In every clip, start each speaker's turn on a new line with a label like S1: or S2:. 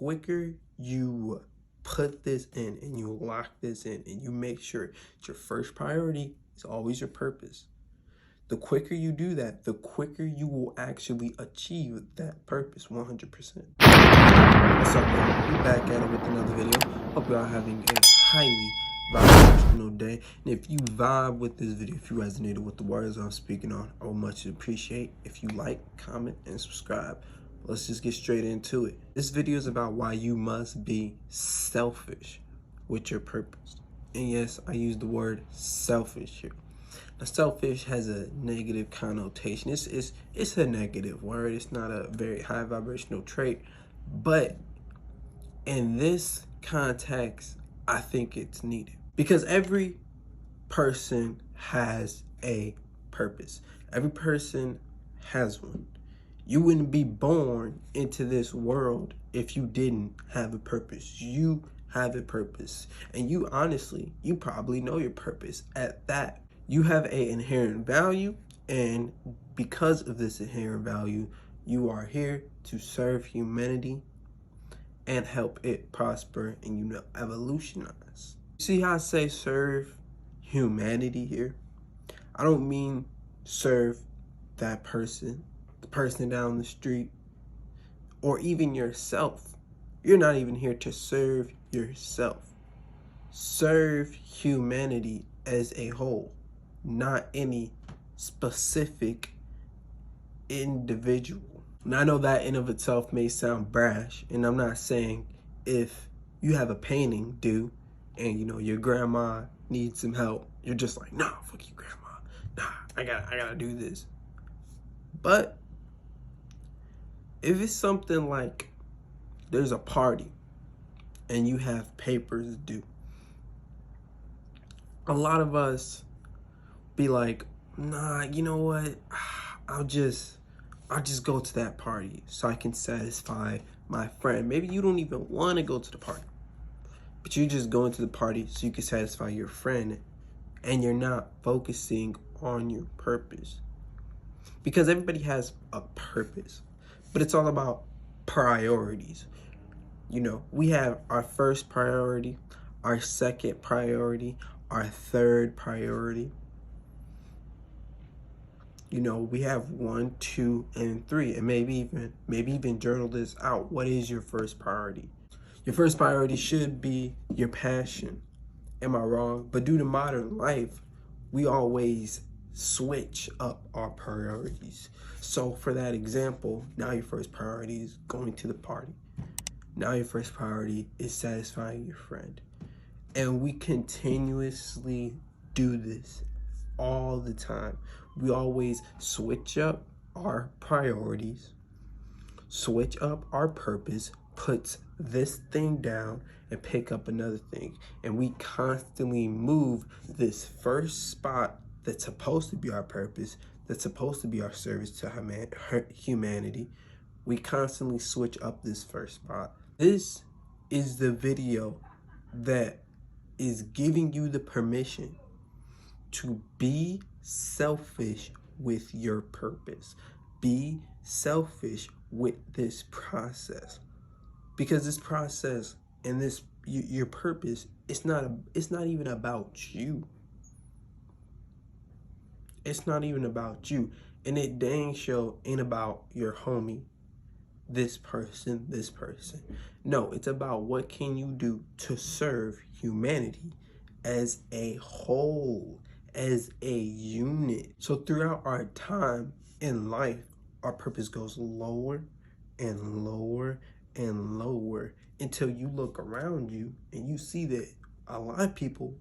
S1: quicker you put this in and you lock this in and you make sure your first priority is always your purpose, the quicker you do that, the quicker you will actually achieve that purpose 100%. What's up, y'all? We're back at it with another video. Hope y'all having a highly vibrational day. And if you vibe with this video, if you resonated with the words I'm speaking on, I would much appreciate if you like, comment, and subscribe. Let's just get straight into it. This video is about why you must be selfish with your purpose. And yes, I use the word selfish here. Now, selfish has a negative connotation. It's a negative word. It's not a very high vibrational trait. But in this context, I think it's needed. Because every person has a purpose. Every person has one. You wouldn't be born into this world if you didn't have a purpose. You have a purpose. And you honestly, you probably know your purpose at that. You have an inherent value, and because of this inherent value, you are here to serve humanity and help it prosper and, evolutionize. See how I say serve humanity here? I don't mean serve that person, the person down the street, or even yourself. You're not even here to serve yourself. Serve humanity as a whole, not any specific individual. Now, I know that in of itself may sound brash, and I'm not saying if you have a painting due and your grandma needs some help, you're just like, nah, fuck you, grandma. Nah, I gotta do this. But if it's something like there's a party and you have papers due, a lot of us be like, nah, you know what? I'll just go to that party so I can satisfy my friend. Maybe you don't even want to go to the party, but you just going to the party so you can satisfy your friend, and you're not focusing on your purpose. Because everybody has a purpose, but it's all about priorities. We have our first priority, our second priority, our third priority. We have 1, 2, and 3, and maybe even journal this out. What is your first priority? Your first priority should be your passion. Am I wrong? But due to modern life, we always switch up our priorities. So for that example, now your first priority is going to the party. Now your first priority is satisfying your friend. And we continuously do this all the time. We always switch up our priorities, switch up our purpose, puts this thing down and pick up another thing. And we constantly move this first spot that's supposed to be our purpose, that's supposed to be our service to humanity. We constantly switch up this first spot. This is the video that is giving you the permission to be selfish with your purpose. Be selfish with this process, because this process and your purpose, it's not even about you. It's not even about you, and it dang sure ain't about your homie, this person. No, it's about what can you do to serve humanity as a whole, as a unit. So throughout our time in life, our purpose goes lower and lower and lower until you look around you and you see that a lot of people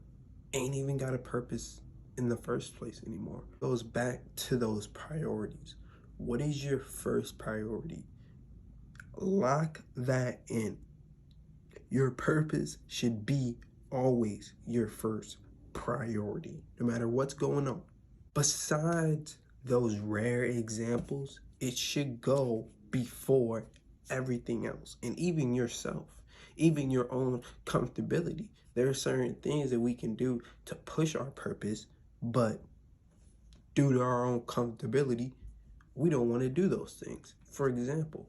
S1: ain't even got a purpose in the first place anymore. It goes back to those priorities. What is your first priority? Lock that in. Your purpose should be always your first priority, no matter what's going on. Besides those rare examples, it should go before everything else, and even yourself, even your own comfortability. There are certain things that we can do to push our purpose, but due to our own comfortability, we don't want to do those things. For example,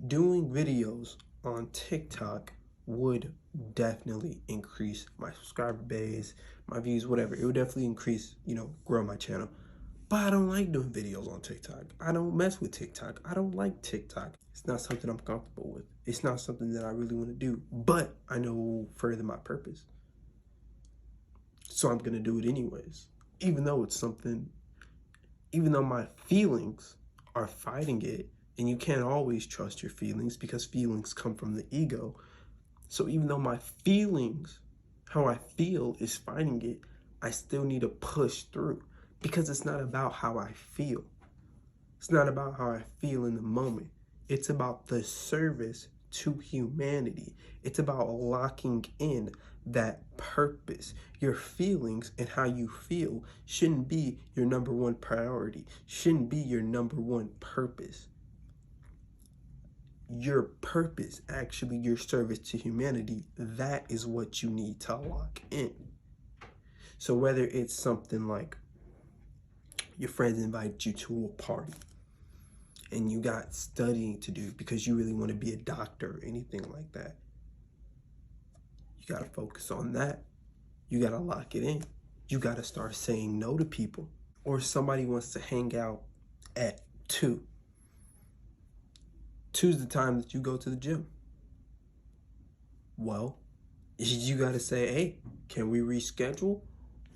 S1: doing videos on TikTok would definitely increase my subscriber base, my views, whatever. It would definitely increase, grow my channel. But I don't like doing videos on TikTok. I don't mess with TikTok. I don't like TikTok. It's not something I'm comfortable with. It's not something that I really want to do. But I know it will further my purpose. So I'm going to do it anyways. Even though my feelings are fighting it, and you can't always trust your feelings because feelings come from the ego. So even though my feelings, how I feel, is fighting it, I still need to push through because it's not about how I feel. It's not about how I feel in the moment. It's about the service to humanity. It's about locking in that purpose. Your feelings and how you feel shouldn't be your number one priority, shouldn't be your number one purpose. Your purpose, actually your service to humanity, that is what you need to lock in. So whether it's something like your friends invite you to a party and you got studying to do because you really want to be a doctor or anything like that, you got to focus on that. You got to lock it in. You got to start saying no to people. Or somebody wants to hang out at 2. 2's the time that you go to the gym. Well, you got to say, hey, can we reschedule?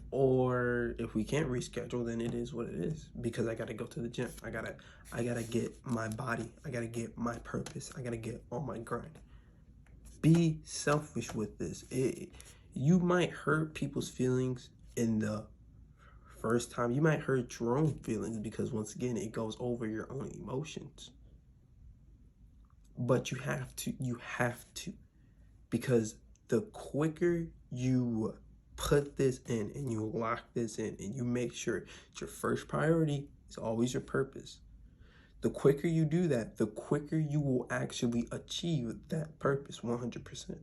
S1: Or if we can't reschedule, then it is what it is, because I got to go to the gym. I gotta get my body. I got to get my purpose. I got to get on my grind. Be selfish with this. You might hurt people's feelings in the first time. You might hurt your own feelings because, once again, it goes over your own emotions. But you have to, because the quicker you put this in and you lock this in and you make sure your first priority is always your purpose, the quicker you do that, the quicker you will actually achieve that purpose 100%.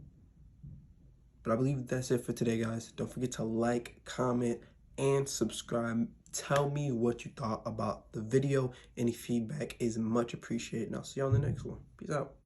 S1: But I believe that's it for today, guys. Don't forget to like, comment, and subscribe. Tell me what you thought about the video. Any feedback is much appreciated, and I'll see you on the next one. Peace out.